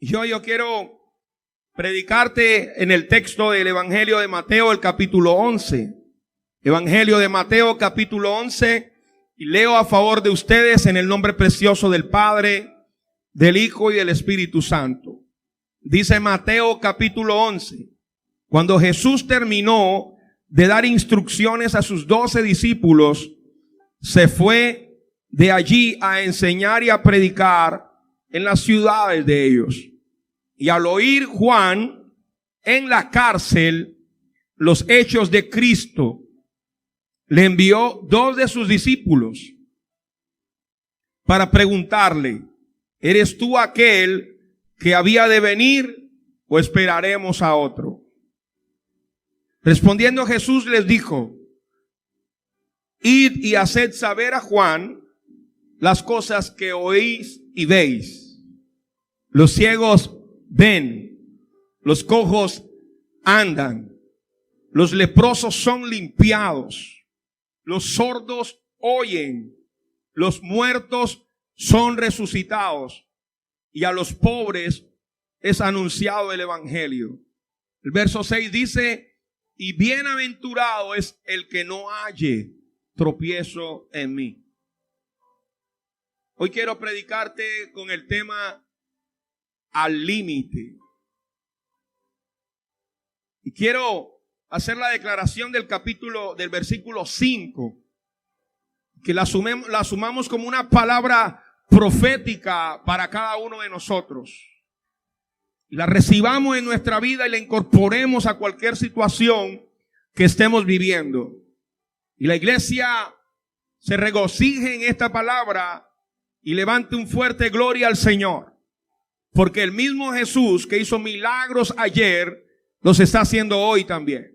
Yo quiero predicarte en el texto del Evangelio de Mateo, el capítulo 11. Evangelio de Mateo, capítulo 11. Y leo a favor de ustedes en el nombre precioso del Padre, del Hijo y del Espíritu Santo. Dice Mateo, capítulo 11. Cuando Jesús terminó de dar instrucciones a sus 12 discípulos, se fue de allí a enseñar y a predicar en las ciudades de ellos. Y al oír Juan en la cárcel los hechos de Cristo, le envió 2 de sus discípulos para preguntarle: ¿eres tú aquel que había de venir o esperaremos a otro? Respondiendo Jesús les dijo: id y haced saber a Juan las cosas que oís y veis. Los ciegos ven, los cojos andan, los leprosos son limpiados, los sordos oyen, los muertos son resucitados, y a los pobres es anunciado el evangelio. El verso 6 dice: y bienaventurado es el que no halle tropiezo en mí. Hoy quiero predicarte con el tema al límite. Y quiero hacer la declaración del versículo 5, que la sumamos como una palabra profética para cada uno de nosotros. Y la recibamos en nuestra vida y la incorporemos a cualquier situación que estemos viviendo. Y la iglesia se regocije en esta palabra y levante un fuerte gloria al Señor. Porque el mismo Jesús que hizo milagros ayer, los está haciendo hoy también.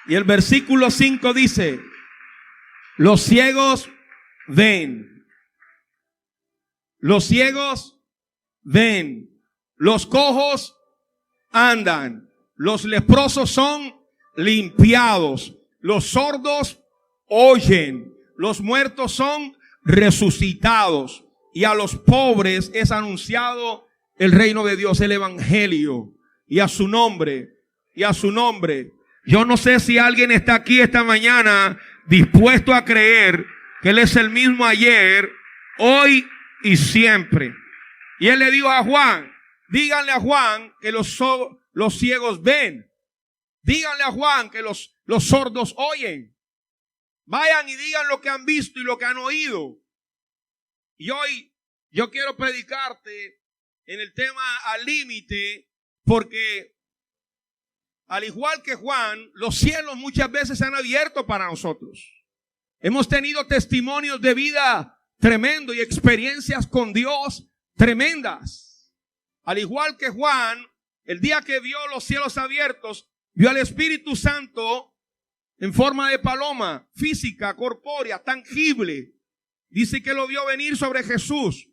Y el versículo 5 dice: los ciegos ven, los ciegos ven, los cojos andan, los leprosos son limpiados, los sordos oyen, los muertos son resucitados, y a los pobres es anunciado el reino de Dios, el evangelio, y a su nombre, y a su nombre. Yo no sé si alguien está aquí esta mañana dispuesto a creer que Él es el mismo ayer, hoy y siempre. Y Él le dijo a Juan: díganle a Juan que los ciegos ven. Díganle a Juan que los sordos oyen. Vayan y digan lo que han visto y lo que han oído. Y hoy yo quiero predicarte en el tema al límite, porque al igual que Juan, los cielos muchas veces se han abierto para nosotros. Hemos tenido testimonios de vida tremendo y experiencias con Dios tremendas. Al igual que Juan, el día que vio los cielos abiertos, vio al Espíritu Santo en forma de paloma, física, corpórea, tangible. Dice que lo vio venir sobre Jesús.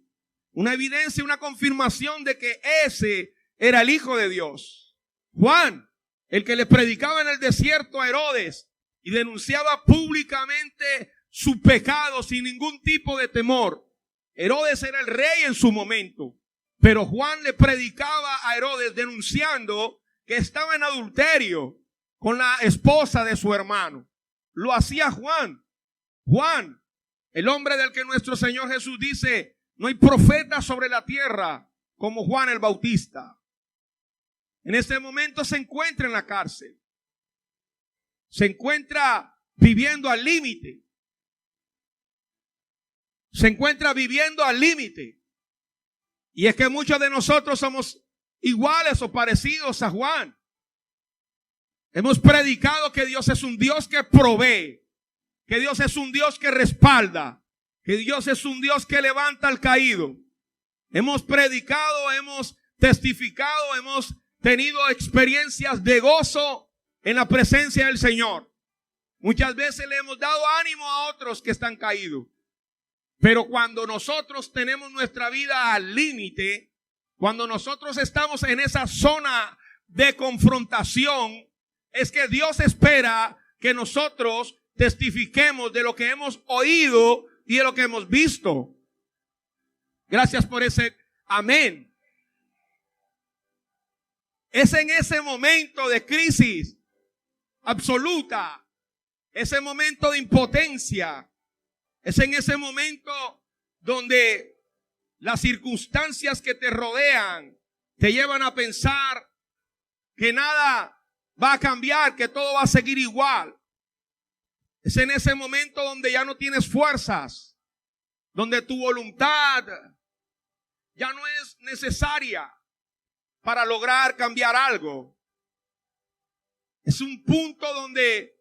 Una evidencia, una confirmación de que ese era el Hijo de Dios. Juan, el que le predicaba en el desierto a Herodes y denunciaba públicamente su pecado sin ningún tipo de temor. Herodes era el rey en su momento, pero Juan le predicaba a Herodes denunciando que estaba en adulterio con la esposa de su hermano. Lo hacía Juan. Juan, el hombre del que nuestro Señor Jesús dice: no hay profeta sobre la tierra como Juan el Bautista. En este momento se encuentra en la cárcel. Se encuentra viviendo al límite. Se encuentra viviendo al límite. Y es que muchos de nosotros somos iguales o parecidos a Juan. Hemos predicado que Dios es un Dios que provee, que Dios es un Dios que respalda, que Dios es un Dios que levanta al caído. Hemos predicado, hemos testificado, hemos tenido experiencias de gozo en la presencia del Señor. Muchas veces le hemos dado ánimo a otros que están caídos. Pero cuando nosotros tenemos nuestra vida al límite, cuando nosotros estamos en esa zona de confrontación, es que Dios espera que nosotros testifiquemos de lo que hemos oído y de lo que hemos visto. Gracias por ese Amén. Es en ese momento de crisis absoluta, ese momento de impotencia, es en ese momento donde las circunstancias que te rodean te llevan a pensar que nada va a cambiar, que todo va a seguir igual. Es en ese momento donde ya no tienes fuerzas, donde tu voluntad ya no es necesaria para lograr cambiar algo. Es un punto donde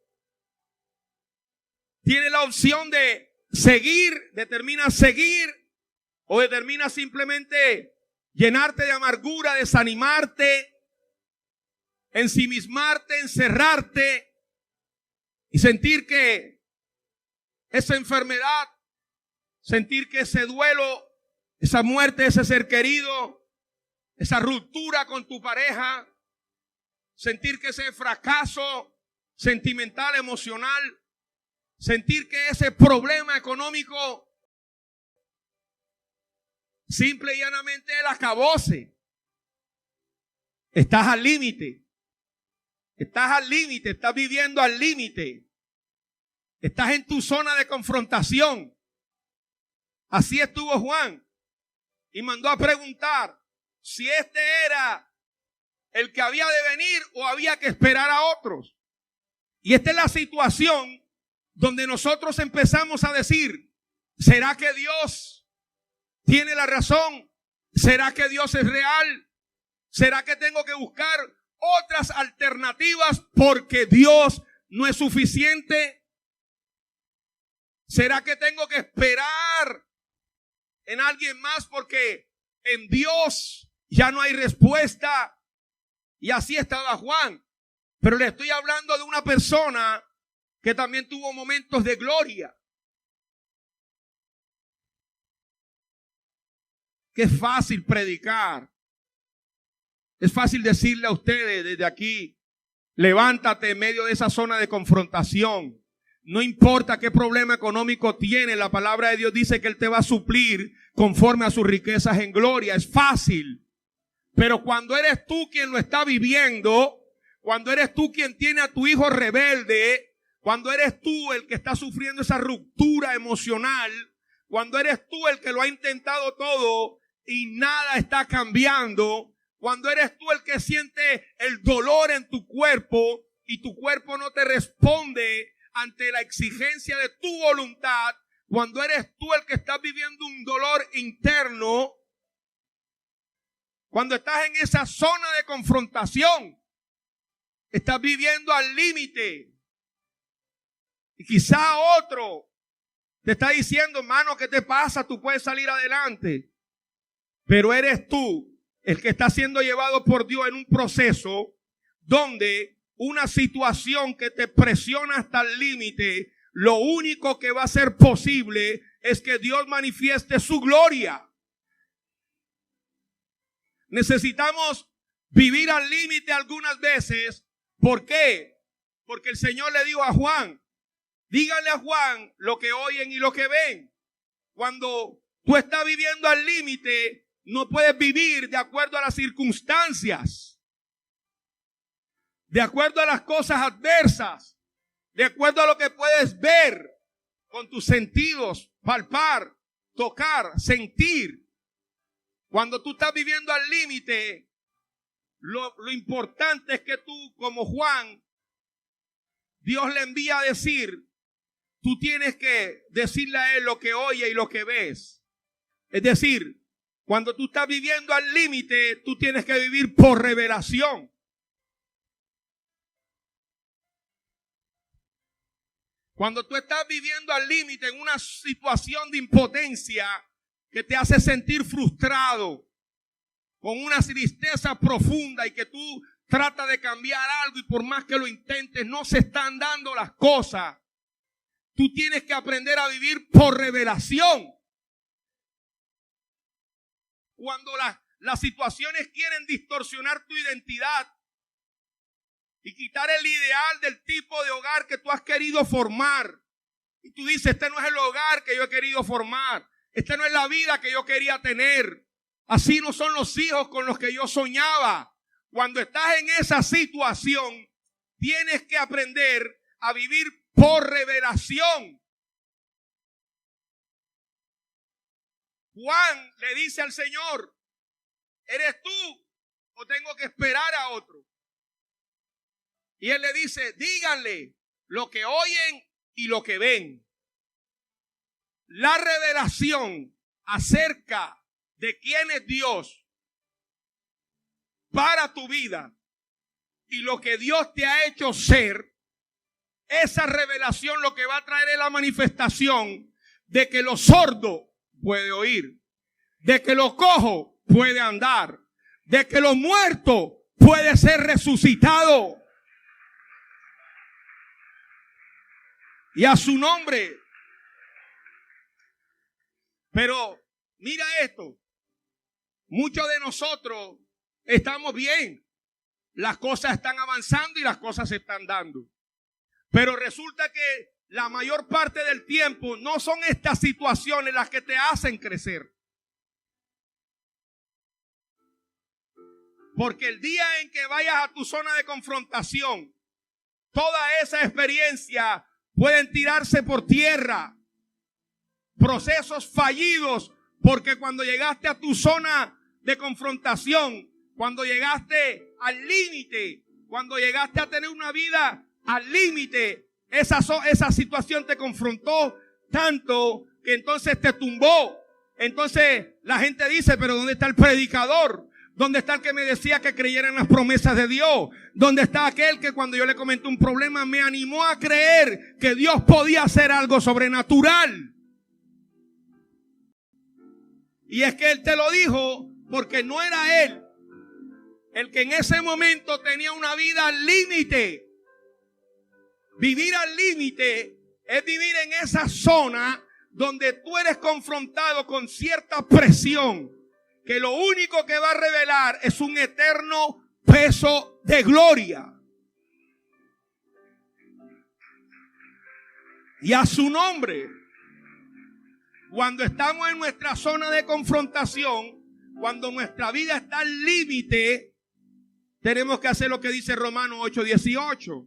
tienes la opción de seguir, determinas seguir, o determinas simplemente llenarte de amargura, desanimarte, ensimismarte, encerrarte y sentir que esa enfermedad, sentir que ese duelo, esa muerte de ese ser querido, esa ruptura con tu pareja, sentir que ese fracaso sentimental, emocional, sentir que ese problema económico simple y llanamente el acabose. Estás al límite. Estás al límite, estás viviendo al límite. Estás en tu zona de confrontación. Así estuvo Juan. Y mandó a preguntar si este era el que había de venir o había que esperar a otros. Y esta es la situación donde nosotros empezamos a decir, ¿será que Dios tiene la razón? ¿Será que Dios es real? ¿Será que tengo que buscar otras alternativas porque Dios no es suficiente? ¿Será que tengo que esperar en alguien más porque en Dios ya no hay respuesta? Y así estaba Juan. Pero le estoy hablando de una persona que también tuvo momentos de gloria. Que es fácil predicar. Es fácil decirle a ustedes desde aquí, levántate en medio de esa zona de confrontación. No importa qué problema económico tiene, la palabra de Dios dice que Él te va a suplir conforme a sus riquezas en gloria. Es fácil. Pero cuando eres tú quien lo está viviendo, cuando eres tú quien tiene a tu hijo rebelde, cuando eres tú el que está sufriendo esa ruptura emocional, cuando eres tú el que lo ha intentado todo y nada está cambiando, cuando eres tú el que siente el dolor en tu cuerpo y tu cuerpo no te responde ante la exigencia de tu voluntad, cuando eres tú el que estás viviendo un dolor interno, cuando estás en esa zona de confrontación, estás viviendo al límite. Y quizá otro te está diciendo, hermano, ¿qué te pasa? Tú puedes salir adelante. Pero eres tú el que está siendo llevado por Dios en un proceso donde una situación que te presiona hasta el límite, lo único que va a ser posible es que Dios manifieste su gloria. Necesitamos vivir al límite algunas veces. ¿Por qué? Porque el Señor le dijo a Juan, díganle a Juan lo que oyen y lo que ven. Cuando tú estás viviendo al límite, no puedes vivir de acuerdo a las circunstancias, de acuerdo a las cosas adversas, de acuerdo a lo que puedes ver con tus sentidos, palpar, tocar, sentir. Cuando tú estás viviendo al límite, lo importante es que tú, como Juan, Dios le envía a decir, tú tienes que decirle a Él lo que oye y lo que ves. Es decir, cuando tú estás viviendo al límite, tú tienes que vivir por revelación. Cuando tú estás viviendo al límite en una situación de impotencia que te hace sentir frustrado, con una tristeza profunda y que tú tratas de cambiar algo y por más que lo intentes no se están dando las cosas, tú tienes que aprender a vivir por revelación. Cuando las situaciones quieren distorsionar tu identidad y quitar el ideal del tipo de hogar que tú has querido formar, y tú dices, este no es el hogar que yo he querido formar, esta no es la vida que yo quería tener. Así no son los hijos con los que yo soñaba. Cuando estás en esa situación, tienes que aprender a vivir por revelación. Juan le dice al Señor, ¿eres tú o tengo que esperar a otro? Y él le dice, díganle lo que oyen y lo que ven. La revelación acerca de quién es Dios para tu vida y lo que Dios te ha hecho ser, esa revelación lo que va a traer es la manifestación de que lo sordo puede oír, de que lo cojo puede andar, de que lo muerto puede ser resucitado. Y a su nombre. Pero mira esto, muchos de nosotros estamos bien, las cosas están avanzando y las cosas se están dando. Pero resulta que la mayor parte del tiempo no son estas situaciones las que te hacen crecer. Porque el día en que vayas a tu zona de confrontación, toda esa experiencia pueden tirarse por tierra. Procesos fallidos, porque cuando llegaste a tu zona de confrontación, cuando llegaste al límite, cuando llegaste a tener una vida al límite, esa situación te confrontó tanto que entonces te tumbó. Entonces la gente dice, pero ¿dónde está el predicador? ¿Dónde está el que me decía que creyera en las promesas de Dios? ¿Dónde está aquel que cuando yo le comenté un problema me animó a creer que Dios podía hacer algo sobrenatural? Y es que él te lo dijo porque no era él el que en ese momento tenía una vida al límite. Vivir al límite es vivir en esa zona donde tú eres confrontado con cierta presión, que lo único que va a revelar es un eterno peso de gloria. Y a su nombre. Cuando estamos en nuestra zona de confrontación, cuando nuestra vida está al límite, tenemos que hacer lo que dice Romanos 8:18.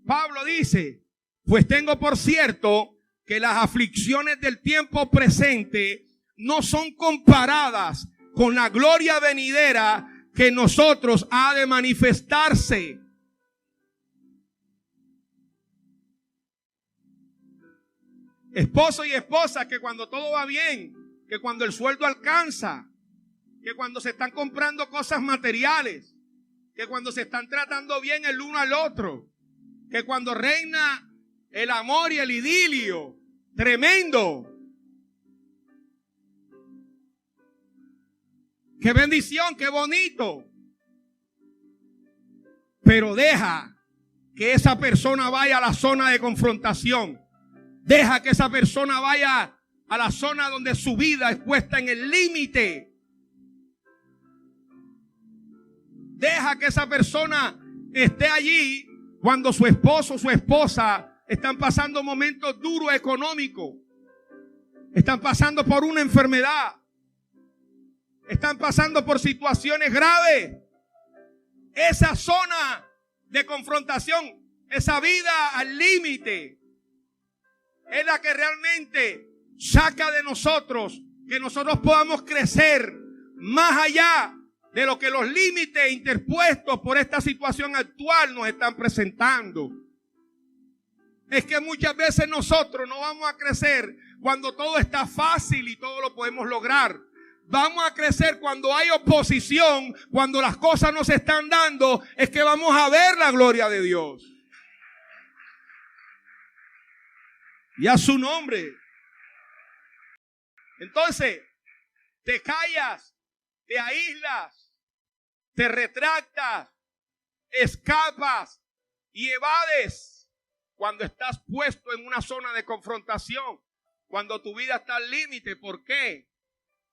Pablo dice, pues tengo por cierto que las aflicciones del tiempo presente no son comparadas con la gloria venidera que en nosotros ha de manifestarse. Esposo y esposa, que cuando todo va bien, que cuando el sueldo alcanza, que cuando se están comprando cosas materiales, que cuando se están tratando bien el uno al otro, que cuando reina el amor y el idilio, tremendo. Qué bendición, qué bonito. Pero deja que esa persona vaya a la zona de confrontación. Deja que esa persona vaya a la zona donde su vida es puesta en el límite. Deja que esa persona esté allí cuando su esposo o su esposa están pasando momentos duros económicos. Están pasando por una enfermedad. Están pasando por situaciones graves. Esa zona de confrontación, esa vida al límite, es la que realmente saca de nosotros que nosotros podamos crecer más allá de lo que los límites interpuestos por esta situación actual nos están presentando. Es que muchas veces nosotros no vamos a crecer cuando todo está fácil y todo lo podemos lograr. Vamos a crecer cuando hay oposición, cuando las cosas no se están dando, es que vamos a ver la gloria de Dios. Y a su nombre. Entonces, te callas, te aíslas, te retractas, escapas y evades cuando estás puesto en una zona de confrontación, cuando tu vida está al límite. ¿Por qué?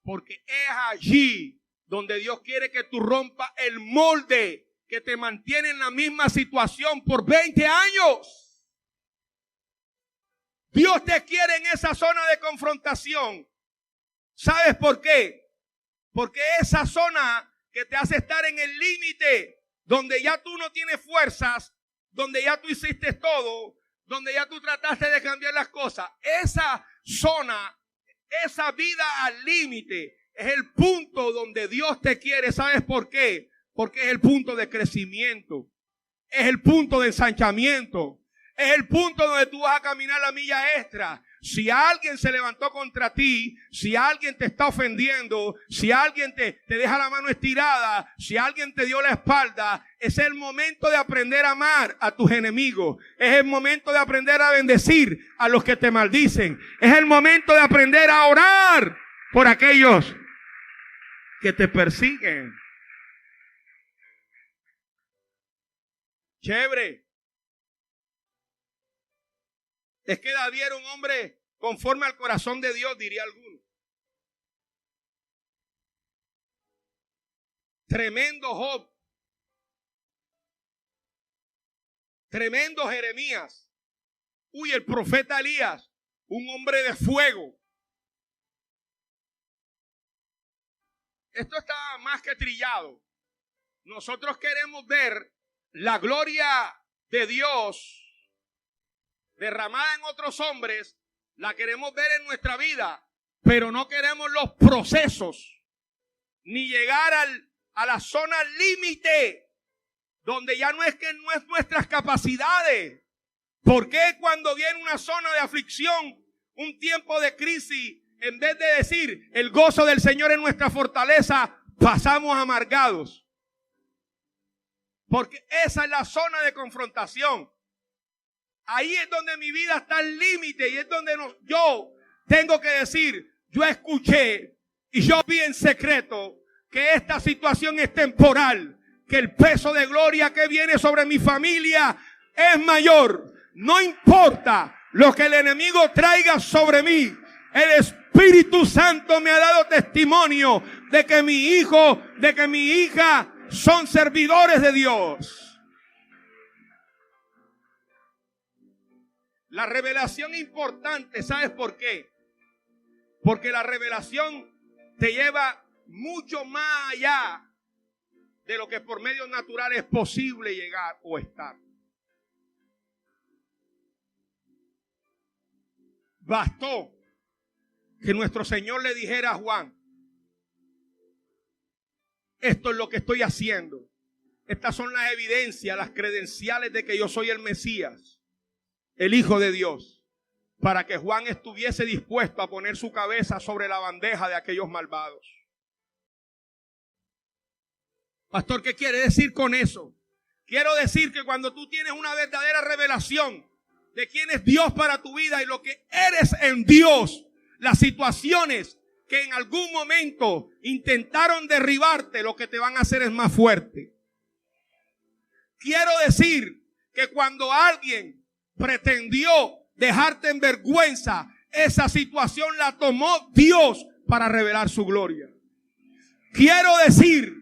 Porque es allí donde Dios quiere que tú rompas el molde que te mantiene en la misma situación por 20 años. Dios te quiere en esa zona de confrontación. ¿Sabes por qué? Porque esa zona que te hace estar en el límite, donde ya tú no tienes fuerzas, donde ya tú hiciste todo, donde ya tú trataste de cambiar las cosas, esa zona, esa vida al límite, es el punto donde Dios te quiere. ¿Sabes por qué? Porque es el punto de crecimiento, es el punto de ensanchamiento, es el punto donde tú vas a caminar la milla extra. Si alguien se levantó contra ti, si alguien te está ofendiendo, si alguien te deja la mano estirada, si alguien te dio la espalda, es el momento de aprender a amar a tus enemigos. Es el momento de aprender a bendecir a los que te maldicen. Es el momento de aprender a orar por aquellos que te persiguen. Chévere. Es que David era un hombre conforme al corazón de Dios, diría alguno. Tremendo Job. Tremendo Jeremías. Uy, el profeta Elías, un hombre de fuego. Esto está más que trillado. Nosotros queremos ver la gloria de Dios derramada en otros hombres, la queremos ver en nuestra vida, pero no queremos los procesos, ni llegar a la zona límite, donde ya no es nuestras capacidades. ¿Por qué cuando viene una zona de aflicción, un tiempo de crisis, en vez de decir el gozo del Señor es nuestra fortaleza, pasamos amargados? Porque esa es la zona de confrontación. Ahí es donde mi vida está al límite y es donde yo tengo que decir, yo escuché y yo vi en secreto que esta situación es temporal, que el peso de gloria que viene sobre mi familia es mayor. No importa lo que el enemigo traiga sobre mí, el Espíritu Santo me ha dado testimonio de que mi hijo, de que mi hija son servidores de Dios. La revelación importante, ¿sabes por qué? Porque la revelación te lleva mucho más allá de lo que por medios naturales es posible llegar o estar. Bastó que nuestro Señor le dijera a Juan, esto es lo que estoy haciendo. Estas son las evidencias, las credenciales de que yo soy el Mesías, el Hijo de Dios, para que Juan estuviese dispuesto a poner su cabeza sobre la bandeja de aquellos malvados. Pastor, ¿qué quiere decir con eso? Quiero decir que cuando tú tienes una verdadera revelación de quién es Dios para tu vida y lo que eres en Dios, las situaciones que en algún momento intentaron derribarte, lo que te van a hacer es más fuerte. Quiero decir que cuando alguien pretendió dejarte en vergüenza, esa situación la tomó Dios para revelar su gloria. Quiero decir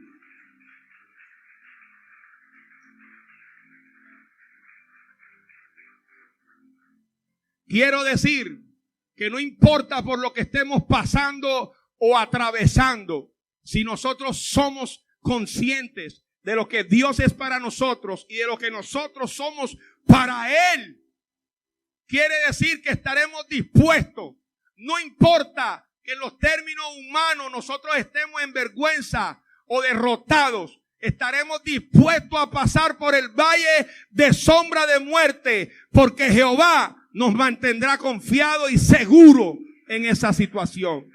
que no importa por lo que estemos pasando o atravesando, si nosotros somos conscientes de lo que Dios es para nosotros y de lo que nosotros somos para Él, quiere decir que estaremos dispuestos. No importa que en los términos humanos nosotros estemos en vergüenza o derrotados, estaremos dispuestos a pasar por el valle de sombra de muerte, porque Jehová nos mantendrá confiados y seguros en esa situación.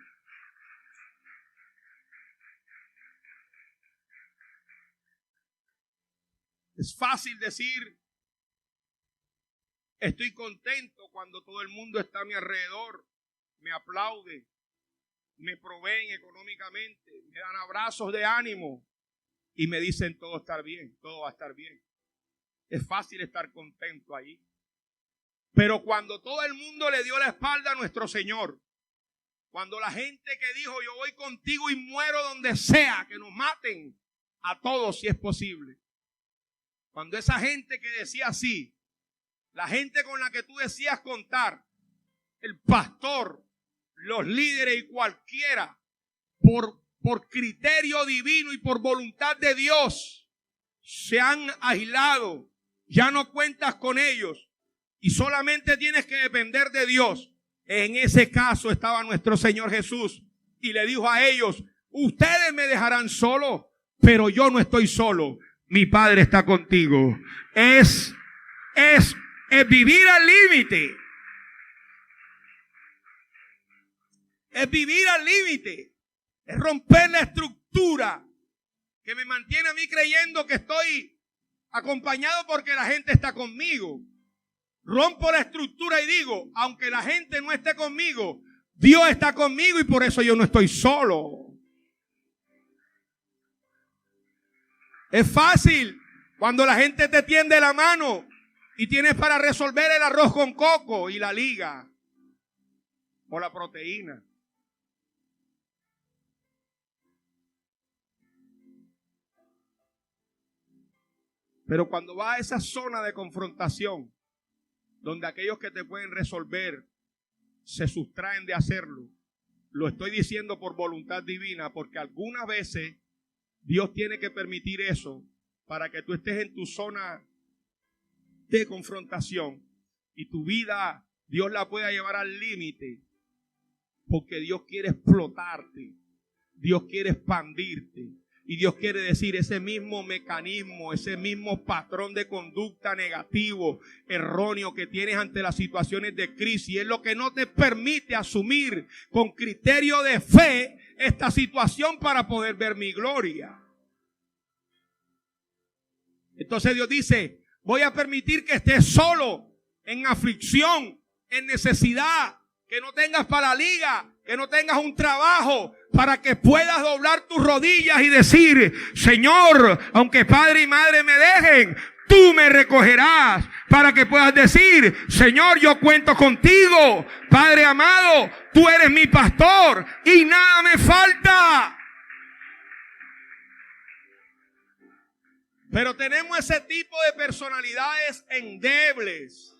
Es fácil decir, estoy contento cuando todo el mundo está a mi alrededor, me aplaude, me proveen económicamente, me dan abrazos de ánimo y me dicen todo estar bien, todo va a estar bien. Es fácil estar contento ahí. Pero cuando todo el mundo le dio la espalda a nuestro Señor, cuando la gente que dijo yo voy contigo y muero donde sea, que nos maten a todos si es posible. Cuando esa gente que decía así, la gente con la que tú decías contar, el pastor, los líderes y cualquiera, por por criterio divino y por voluntad de Dios, se han aislado, ya no cuentas con ellos y solamente tienes que depender de Dios. En ese caso estaba nuestro Señor Jesús y le dijo a ellos: ustedes me dejarán solo, pero yo no estoy solo. Mi Padre está contigo. Es vivir al límite. Es vivir al límite. Es romper la estructura que me mantiene a mí creyendo que estoy acompañado porque la gente está conmigo. Rompo la estructura y digo, aunque la gente no esté conmigo, Dios está conmigo y por eso yo no estoy solo. Es fácil cuando la gente te tiende la mano y tienes para resolver el arroz con coco y la liga o la proteína. Pero cuando vas a esa zona de confrontación, donde aquellos que te pueden resolver se sustraen de hacerlo, lo estoy diciendo por voluntad divina, porque algunas veces Dios tiene que permitir eso para que tú estés en tu zona de confrontación y tu vida Dios la pueda llevar al límite, porque Dios quiere explotarte, Dios quiere expandirte. Y Dios quiere decir, ese mismo mecanismo, ese mismo patrón de conducta negativo, erróneo que tienes ante las situaciones de crisis, es lo que no te permite asumir con criterio de fe esta situación para poder ver mi gloria. Entonces Dios dice, voy a permitir que estés solo, en aflicción, en necesidad, que no tengas para la liga, que no tengas un trabajo, para que puedas doblar tus rodillas y decir, Señor, aunque padre y madre me dejen, tú me recogerás, para que puedas decir, Señor, yo cuento contigo, Padre amado, tú eres mi pastor y nada me falta. Pero tenemos ese tipo de personalidades endebles,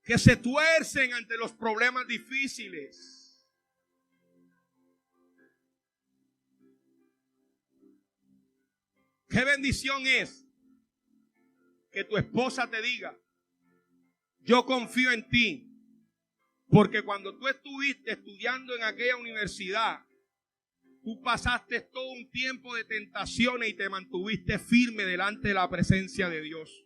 que se tuercen ante los problemas difíciles. Qué bendición es que tu esposa te diga, yo confío en ti, porque cuando tú estuviste estudiando en aquella universidad, tú pasaste todo un tiempo de tentaciones y te mantuviste firme delante de la presencia de Dios.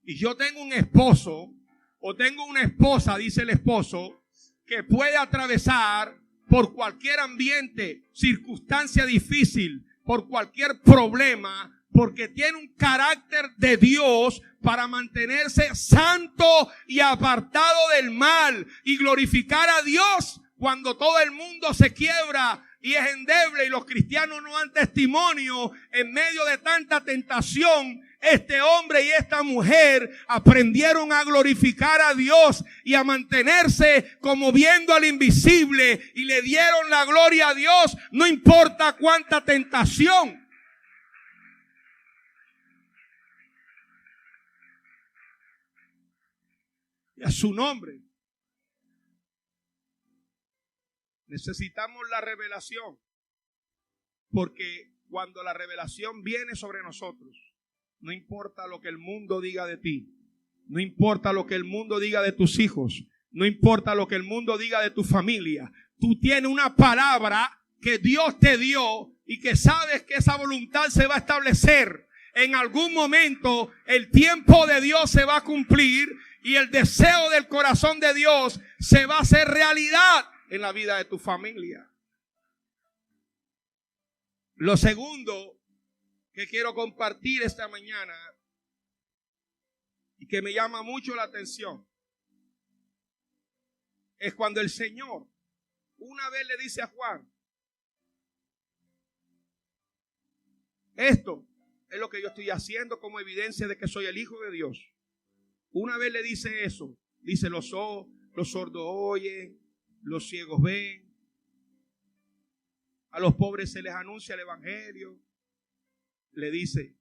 Y yo tengo un esposo, o tengo una esposa, dice el esposo, que puede atravesar por cualquier ambiente, circunstancia difícil, por cualquier problema, porque tiene un carácter de Dios para mantenerse santo y apartado del mal y glorificar a Dios cuando todo el mundo se quiebra y es endeble y los cristianos no dan testimonio en medio de tanta tentación. Este hombre y esta mujer aprendieron a glorificar a Dios y a mantenerse como viendo al invisible y le dieron la gloria a Dios, no importa cuánta tentación. Y a su nombre. Necesitamos la revelación, porque cuando la revelación viene sobre nosotros, no importa lo que el mundo diga de ti, no importa lo que el mundo diga de tus hijos, no importa lo que el mundo diga de tu familia, tú tienes una palabra que Dios te dio y que sabes que esa voluntad se va a establecer. En algún momento el tiempo de Dios se va a cumplir y el deseo del corazón de Dios se va a hacer realidad en la vida de tu familia. Lo segundo que quiero compartir esta mañana y que me llama mucho la atención es cuando el Señor una vez le dice a Juan, esto es lo que yo estoy haciendo como evidencia de que soy el Hijo de Dios. Una vez le dice eso, dice los sordos oyen, los ciegos ven, a los pobres se les anuncia el evangelio. Le dice,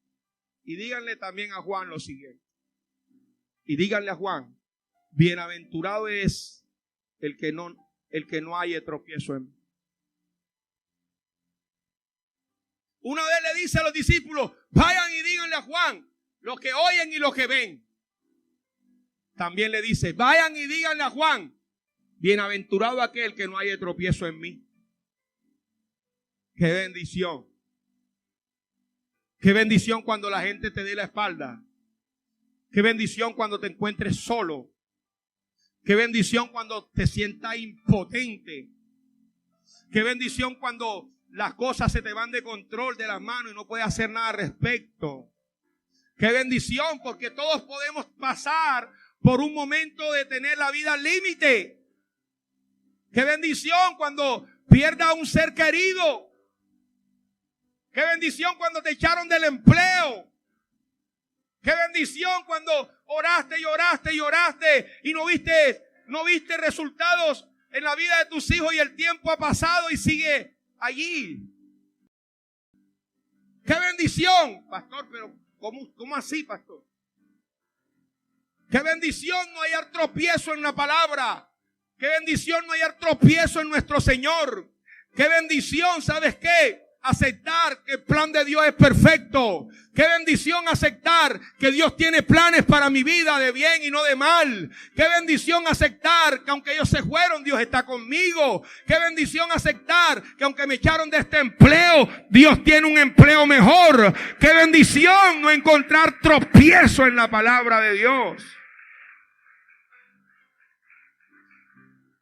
y díganle también a Juan lo siguiente, y díganle a Juan, bienaventurado es el que no el que no haya tropiezo en mí. Una vez le dice a los discípulos, vayan y díganle a Juan lo que oyen y lo que ven. También le dice, vayan y díganle a Juan, bienaventurado aquel que no haya tropiezo en mí. Qué bendición. Qué bendición cuando la gente te dé la espalda. Qué bendición cuando te encuentres solo. Qué bendición cuando te sientas impotente. Qué bendición cuando las cosas se te van de control de las manos y no puedes hacer nada al respecto. Qué bendición, porque todos podemos pasar por un momento de tener la vida al límite. Qué bendición cuando pierdas a un ser querido. Qué bendición cuando te echaron del empleo. Qué bendición cuando oraste y oraste y oraste y no viste resultados en la vida de tus hijos y el tiempo ha pasado y sigue allí. Qué bendición, pastor, pero ¿cómo así, pastor? Qué bendición no hallar tropiezo en la palabra. Qué bendición no hallar tropiezo en nuestro Señor. Qué bendición, ¿sabes qué? Aceptar que el plan de Dios es perfecto. Qué bendición aceptar que Dios tiene planes para mi vida de bien y no de mal. Qué bendición aceptar que aunque ellos se fueron, Dios está conmigo. Qué bendición aceptar que aunque me echaron de este empleo, Dios tiene un empleo mejor. Qué bendición no encontrar tropiezo en la palabra de Dios.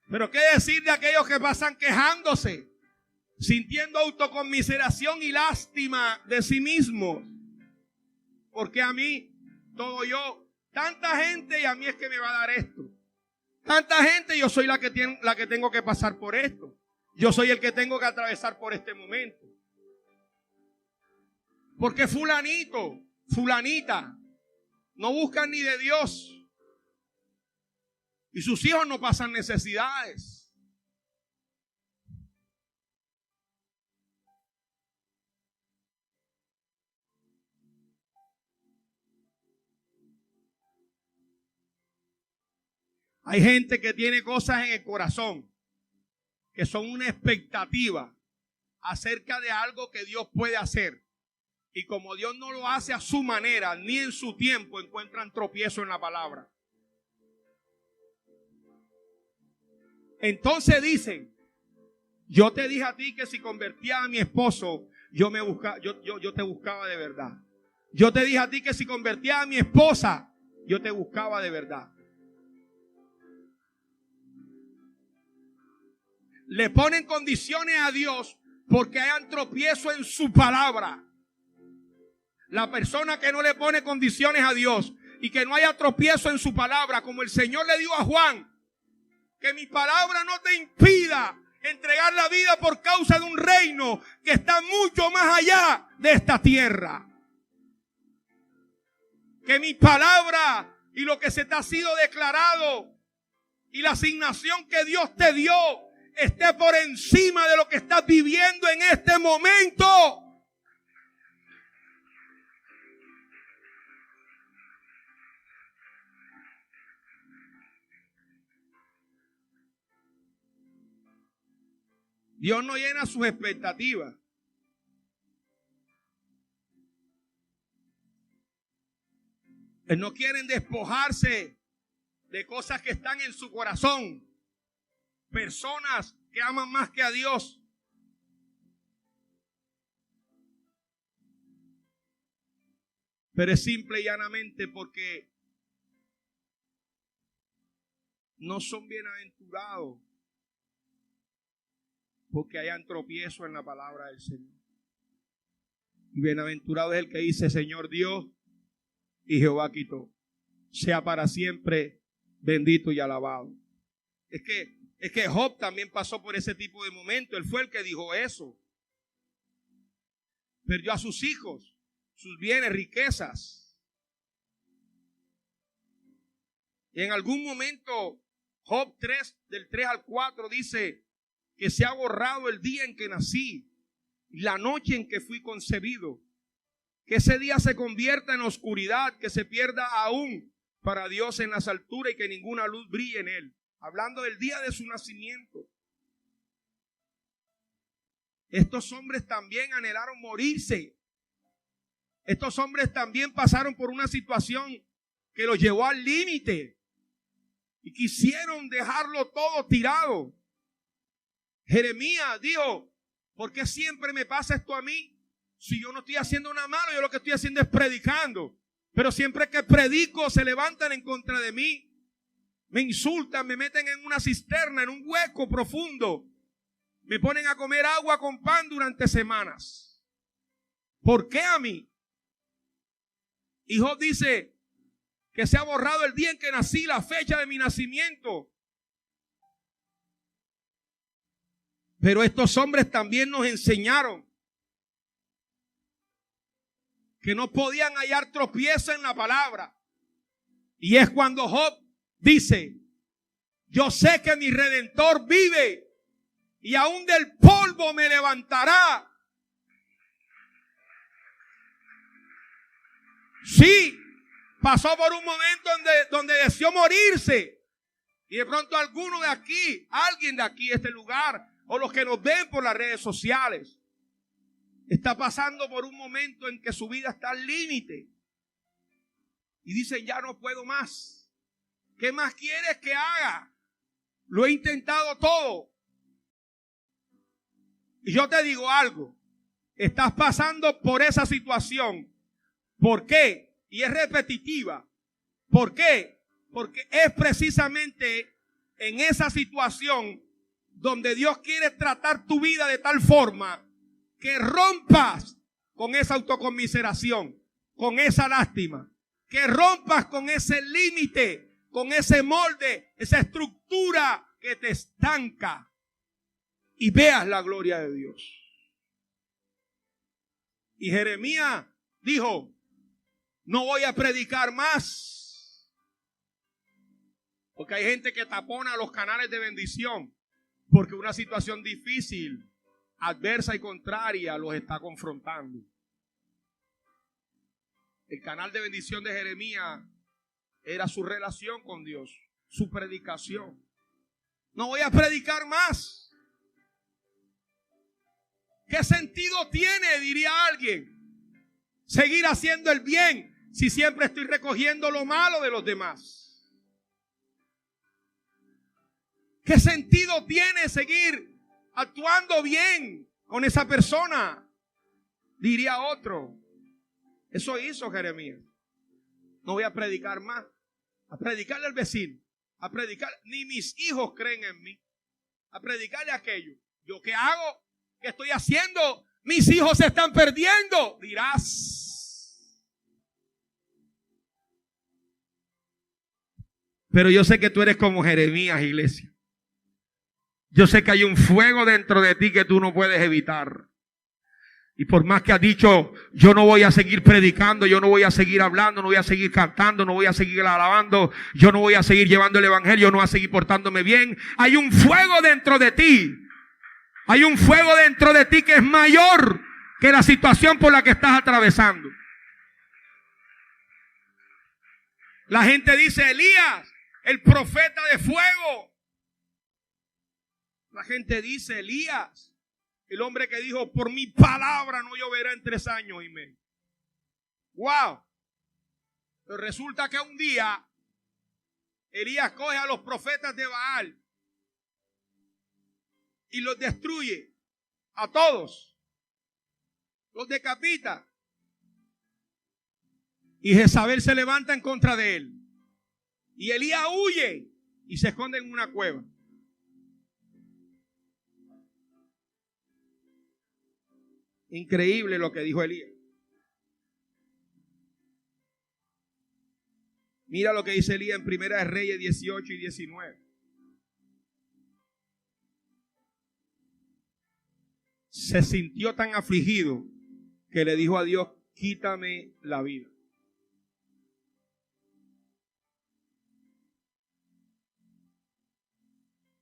Pero qué decir de aquellos que pasan quejándose, sintiendo autoconmiseración y lástima de sí mismos. Porque a mí, todo yo, tanta gente y a mí es que me va a dar esto. Tanta gente, yo soy la que tengo que pasar por esto. Yo soy el que tengo que atravesar por este momento. Porque fulanito, fulanita, no buscan ni de Dios. Y sus hijos no pasan necesidades. Hay gente que tiene cosas en el corazón que son una expectativa acerca de algo que Dios puede hacer. Y como Dios no lo hace a su manera ni en su tiempo, encuentran tropiezo en la palabra. Entonces dicen, yo te dije a ti que si convertías a mi esposo, yo te buscaba de verdad. Yo te dije a ti que si convertías a mi esposa, yo te buscaba de verdad. Le ponen condiciones a Dios porque hayan tropiezo en su palabra. La persona que no le pone condiciones a Dios y que no haya tropiezo en su palabra, como el Señor le dijo a Juan, que mi palabra no te impida entregar la vida por causa de un reino que está mucho más allá de esta tierra. Que mi palabra y lo que se te ha sido declarado y la asignación que Dios te dio esté por encima de lo que estás viviendo en este momento. Dios no llena sus expectativas. No quieren despojarse de cosas que están en su corazón. Personas que aman más que a Dios. Pero es simple y llanamente porque no son bienaventurados. Porque hayan tropiezo en la palabra del Señor. Y bienaventurado es el que dice, Señor Dios y Jehová quitó. Sea para siempre bendito y alabado. Es que Job también pasó por ese tipo de momento. Él fue el que dijo eso. Perdió a sus hijos, sus bienes, riquezas. Y en algún momento, Job 3, del 3 al 4, dice que se ha borrado el día en que nací, la noche en que fui concebido. Que ese día se convierta en oscuridad, que se pierda aún para Dios en las alturas y que ninguna luz brille en él. Hablando del día de su nacimiento. Estos hombres también anhelaron morirse. Estos hombres también pasaron por una situación que los llevó al límite y quisieron dejarlo todo tirado. Jeremías dijo, ¿por qué siempre me pasa esto a mí? Si yo no estoy haciendo nada malo, yo lo que estoy haciendo es predicando. Pero siempre que predico se levantan en contra de mí. Me insultan, me meten en una cisterna, en un hueco profundo. Me ponen a comer agua con pan durante semanas. ¿Por qué a mí? Y Job dice que se ha borrado el día en que nací, la fecha de mi nacimiento. Pero estos hombres también nos enseñaron que no podían hallar tropiezo en la palabra. Y es cuando Job dice, yo sé que mi Redentor vive y aún del polvo me levantará. Sí, pasó por un momento donde deseó morirse. Y de pronto alguien de aquí, este lugar, o los que nos ven por las redes sociales, está pasando por un momento en que su vida está al límite. Y dicen, ya no puedo más. ¿Qué más quieres que haga? Lo he intentado todo. Y yo te digo algo. Estás pasando por esa situación. ¿Por qué? Y es repetitiva. ¿Por qué? Porque es precisamente en esa situación donde Dios quiere tratar tu vida de tal forma que rompas con esa autoconmiseración, con esa lástima, que rompas con ese límite, con ese molde, esa estructura que te estanca y veas la gloria de Dios. Y Jeremías dijo, no voy a predicar más, porque hay gente que tapona los canales de bendición porque una situación difícil, adversa y contraria los está confrontando. El canal de bendición de Jeremías era su relación con Dios, su predicación. No voy a predicar más. ¿Qué sentido tiene, diría alguien, seguir haciendo el bien si siempre estoy recogiendo lo malo de los demás? ¿Qué sentido tiene seguir actuando bien con esa persona? Diría otro. Eso hizo Jeremías. No voy a predicar más. A predicarle al vecino. A predicar. Ni mis hijos creen en mí. A predicarle aquello. ¿Yo qué hago? ¿Qué estoy haciendo? Mis hijos se están perdiendo. Dirás. Pero yo sé que tú eres como Jeremías, iglesia. Yo sé que hay un fuego dentro de ti que tú no puedes evitar. Y por más que has dicho, yo no voy a seguir predicando, yo no voy a seguir hablando, no voy a seguir cantando, no voy a seguir alabando, yo no voy a seguir llevando el evangelio, no voy a seguir portándome bien. Hay un fuego dentro de ti. Hay un fuego dentro de ti que es mayor que la situación por la que estás atravesando. La gente dice, Elías, el profeta de fuego. La gente dice, Elías, el hombre que dijo, por mi palabra no lloverá en 3 años y medio. ¡Wow! Pero resulta que un día Elías coge a los profetas de Baal y los destruye a todos. Los decapita. Y Jezabel se levanta en contra de él. Y Elías huye y se esconde en una cueva. Increíble lo que dijo Elías. Mira lo que dice Elías en Primera de Reyes 18 y 19. Se sintió tan afligido que le dijo a Dios, quítame la vida.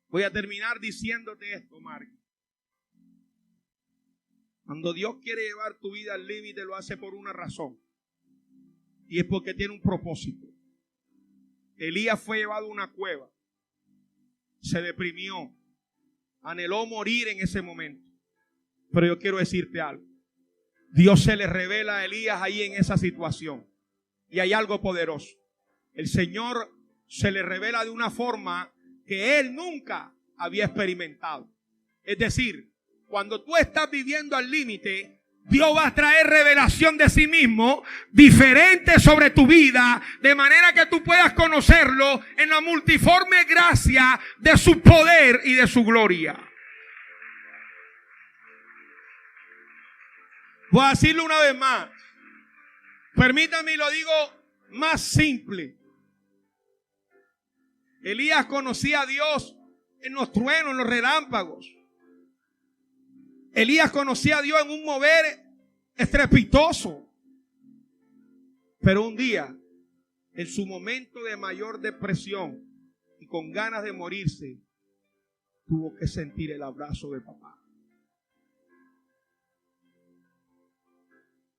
Voy a terminar diciéndote esto, Mark. Cuando Dios quiere llevar tu vida al límite, lo hace por una razón. Y es porque tiene un propósito. Elías fue llevado a una cueva. Se deprimió. Anheló morir en ese momento. Pero yo quiero decirte algo. Dios se le revela a Elías ahí en esa situación. Y hay algo poderoso. El Señor se le revela de una forma que él nunca había experimentado. Es decir, cuando tú estás viviendo al límite, Dios va a traer revelación de sí mismo diferente sobre tu vida, de manera que tú puedas conocerlo en la multiforme gracia de su poder y de su gloria. Voy a decirlo una vez más. Permítame y lo digo más simple. Elías conocía a Dios en los truenos, en los relámpagos. Elías conocía a Dios en un mover estrepitoso. Pero un día, en su momento de mayor depresión y con ganas de morirse, tuvo que sentir el abrazo de papá.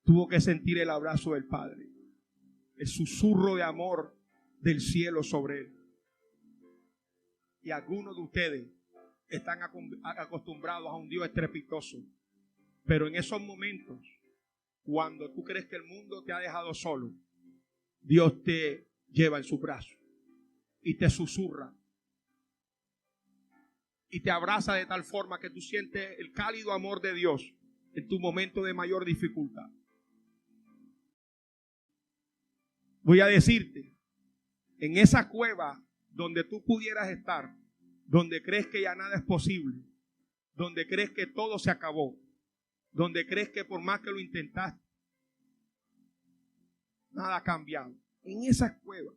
Tuvo que sentir el abrazo del Padre, el susurro de amor del cielo sobre él. Y algunos de ustedes están acostumbrados a un Dios estrepitoso. Pero en esos momentos, cuando tú crees que el mundo te ha dejado solo, Dios te lleva en su brazo y te susurra y te abraza de tal forma que tú sientes el cálido amor de Dios en tu momento de mayor dificultad. Voy a decirte, en esa cueva donde tú pudieras estar, donde crees que ya nada es posible, donde crees que todo se acabó, donde crees que por más que lo intentaste, nada ha cambiado. En esa cueva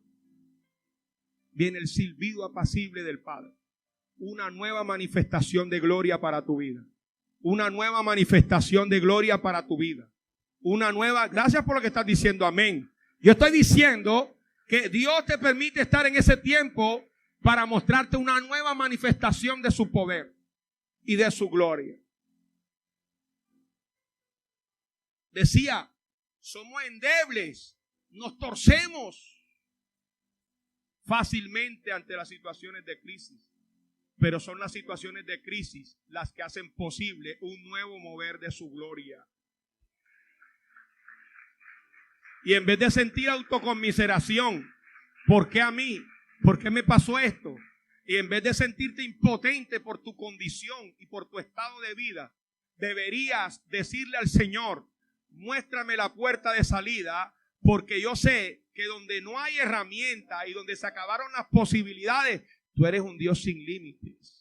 viene el silbido apacible del Padre. Una nueva manifestación de gloria para tu vida. Una nueva manifestación de gloria para tu vida. Una nueva, gracias por lo que estás diciendo, amén. Yo estoy diciendo que Dios te permite estar en ese tiempo para mostrarte una nueva manifestación de su poder y de su gloria. Decía, somos endebles, nos torcemos fácilmente ante las situaciones de crisis, pero son las situaciones de crisis las que hacen posible un nuevo mover de su gloria. Y en vez de sentir autoconmiseración, ¿por qué a mí? ¿Por qué me pasó esto? Y en vez de sentirte impotente por tu condición y por tu estado de vida, deberías decirle al Señor, muéstrame la puerta de salida, porque yo sé que donde no hay herramienta y donde se acabaron las posibilidades, tú eres un Dios sin límites.